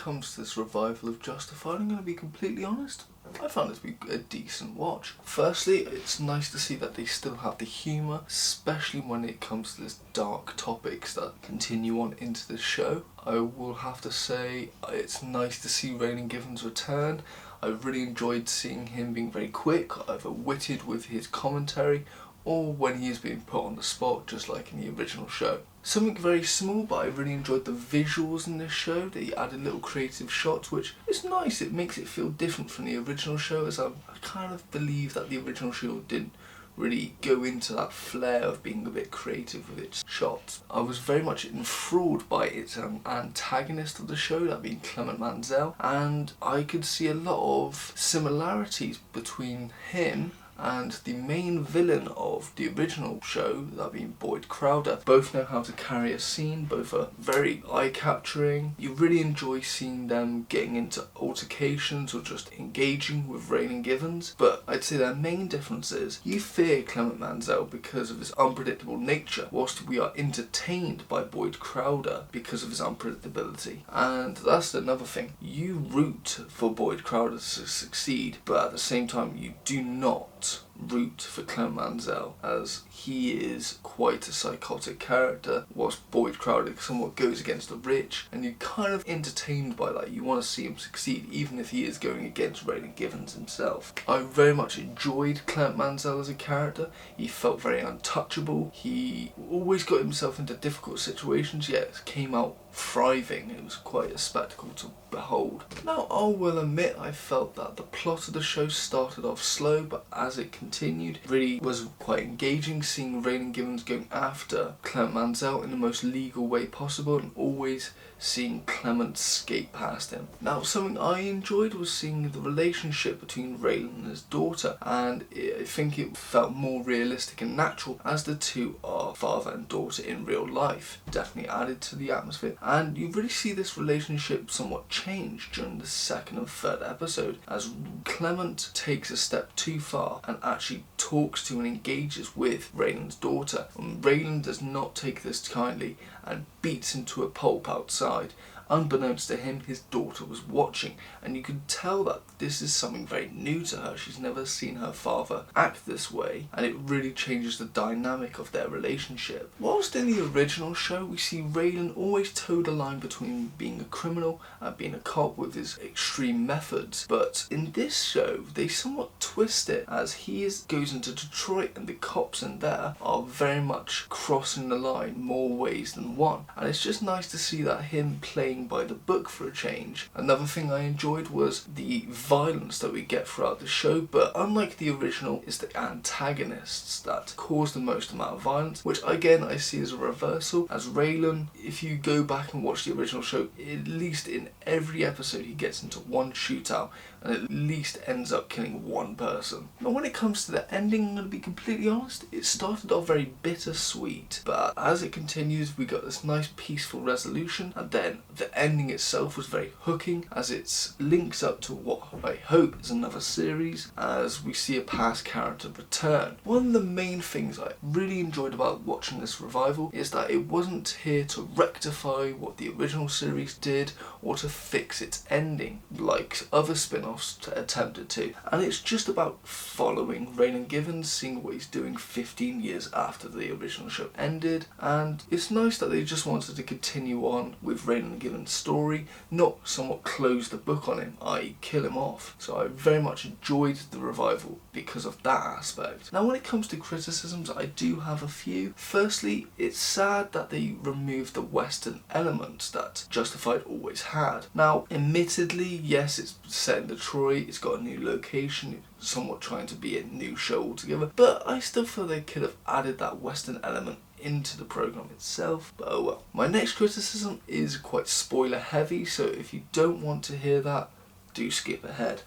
comes to this revival of Justified, I'm going to be completely honest, I found it to be a decent watch. Firstly, it's nice to see that they still have the humour, especially when it comes to this dark topics that continue on into the show. I will have to say it's nice to see Raylan Givens return. I really enjoyed seeing him being very quick, either witted with his commentary, or when he is being put on the spot, just like in the original show. Something very small, but I really enjoyed the visuals in this show. They added little creative shots, which is nice. It makes it feel different from the original show, as I kind of believe that the original show didn't really go into that flair of being a bit creative with its shots. I was very much enthralled by its antagonist of the show, that being Clement Mansell, and I could see a lot of similarities between him and the main villain of the original show, that being Boyd Crowder. Both know how to carry a scene, both are very eye-capturing. You really enjoy seeing them getting into altercations or just engaging with Raylan Givens, but I'd say their main difference is you fear Clement Mansell because of his unpredictable nature, whilst we are entertained by Boyd Crowder because of his unpredictability. And that's another thing. You root for Boyd Crowder to succeed, but at the same time you do not root for Clement Mansell, as he is quite a psychotic character, whilst Boyd Crowder somewhat goes against the rich, and you're kind of entertained by that. You want to see him succeed, even if he is going against Raylan Givens himself. I very much enjoyed Clement Mansell as a character. He felt very untouchable. He always got himself into difficult situations, yet came out thriving. It was quite a spectacle to behold. Now, I will admit I felt that the plot of the show started off slow, but as it continued, really was quite engaging, seeing Raylan Givens going after Clement Mansell in the most legal way possible, and always seeing Clement skate past him. Now, something I enjoyed was seeing the relationship between Raylan and his daughter, and I think it felt more realistic and natural, as the two are father and daughter in real life. Definitely added to the atmosphere, and you really see this relationship somewhat change during the second and third episode, as Clement takes a step too far and actually talks to and engages with Raylan's daughter, and Raylan does not take this kindly and beats him to a pulp outside. Unbeknownst to him, his daughter was watching, and you could tell that this is something very new to her. She's never seen her father act this way, and it really changes the dynamic of their relationship. Whilst in the original show, we see Raylan always toe the line between being a criminal and being a cop with his extreme methods, but in this show, they somewhat twist it, as he goes into Detroit, and the cops in there are very much crossing the line more ways than one, and it's just nice to see that him playing by the book for a change. Another thing I enjoyed was the violence that we get throughout the show, but unlike the original, it's the antagonists that cause the most amount of violence, which again I see as a reversal, as Raylan, if you go back and watch the original show, at least in every episode he gets into one shootout and at least ends up killing one person. Now, when it comes to the ending, I'm going to be completely honest, it started off very bittersweet, but as it continues we got this nice peaceful resolution, and then the ending itself was very hooking, as it links up to what I hope is another series, as we see a past character return. One of the main things I really enjoyed about watching this revival is that it wasn't here to rectify what the original series did or to fix its ending like other spin-offs attempted to, and it's just about following Raylan Givens, seeing what he's doing 15 years after the original show ended, and it's nice that they just wanted to continue on with Raylan Givens' story, not somewhat close the book on him, i.e. kill him off. So I very much enjoyed the revival because of that aspect. Now, when it comes to criticisms, I do have a few. Firstly, it's sad that they removed the Western elements that Justified always had. Now, admittedly, yes, it's set in Detroit, it's got a new location, it's somewhat trying to be a new show altogether, but I still feel they could have added that Western element into the program itself, but oh well. My next criticism is quite spoiler heavy, so if you don't want to hear that, do skip ahead.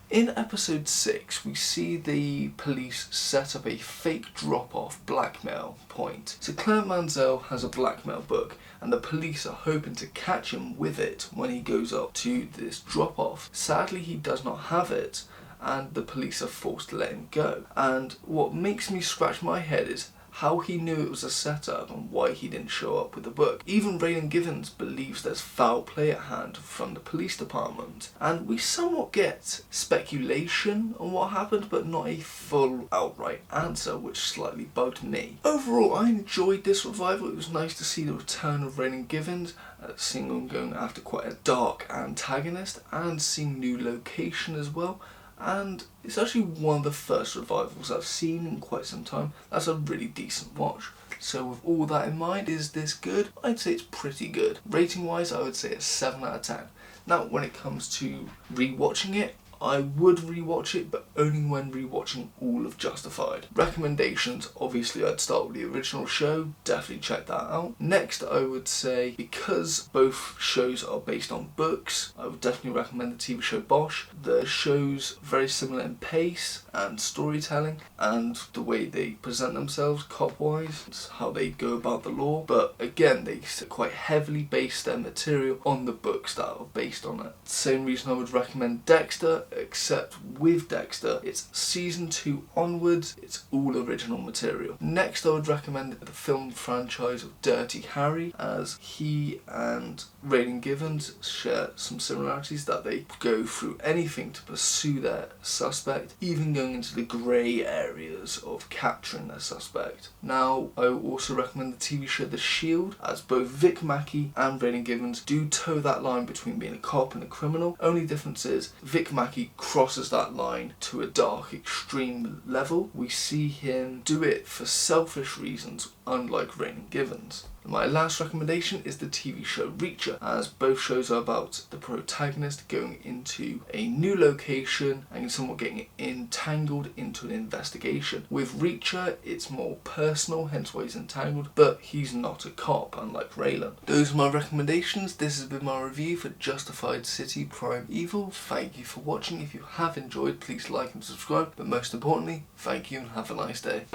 In episode 6, we see the police set up a fake drop-off blackmail point. So Clement Mansell has a blackmail book, and the police are hoping to catch him with it when he goes up to this drop-off. Sadly, he does not have it, and the police are forced to let him go. And what makes me scratch my head is, how he knew it was a setup and why he didn't show up with the book. Even Raylan Givens believes there's foul play at hand from the police department, and we somewhat get speculation on what happened, but not a full outright answer, which slightly bugged me. Overall, I enjoyed this revival. It was nice to see the return of Raylan Givens, seeing him going after quite a dark antagonist, and seeing new location as well. And it's actually one of the first revivals I've seen in quite some time. That's a really decent watch. So with all that in mind, is this good? I'd say it's pretty good. Rating wise, I would say it's 7 out of 10. Now when it comes to rewatching it, I would rewatch it, but only when rewatching all of Justified. Recommendations, obviously I'd start with the original show, definitely check that out. Next I would say, because both shows are based on books, I would definitely recommend the TV show Bosch. The show's very similar in pace and storytelling and the way they present themselves cop-wise, how they go about the law, but again they quite heavily base their material on the books that are based on it. Same reason I would recommend Dexter, except with Dexter, it's season 2 onwards, it's all original material. Next I would recommend the film franchise of Dirty Harry, as he and Raylan Givens share some similarities, that they go through anything to pursue their suspect, even going into the grey areas of capturing their suspect. Now I will also recommend the TV show The Shield, as both Vic Mackey and Raylan Givens do toe that line between being a cop and a criminal. Only difference is Vic Mackey crosses that line to a dark extreme level. We see him do it for selfish reasons, unlike Raylan Givens. My last recommendation is the TV show Reacher, as both shows are about the protagonist going into a new location and somewhat getting entangled into an investigation. With Reacher, it's more personal, hence why he's entangled, but he's not a cop, unlike Raylan. Those are my recommendations. This has been my review for Justified City Primeval. Thank you for watching. If you have enjoyed, please like and subscribe, but most importantly, thank you and have a nice day.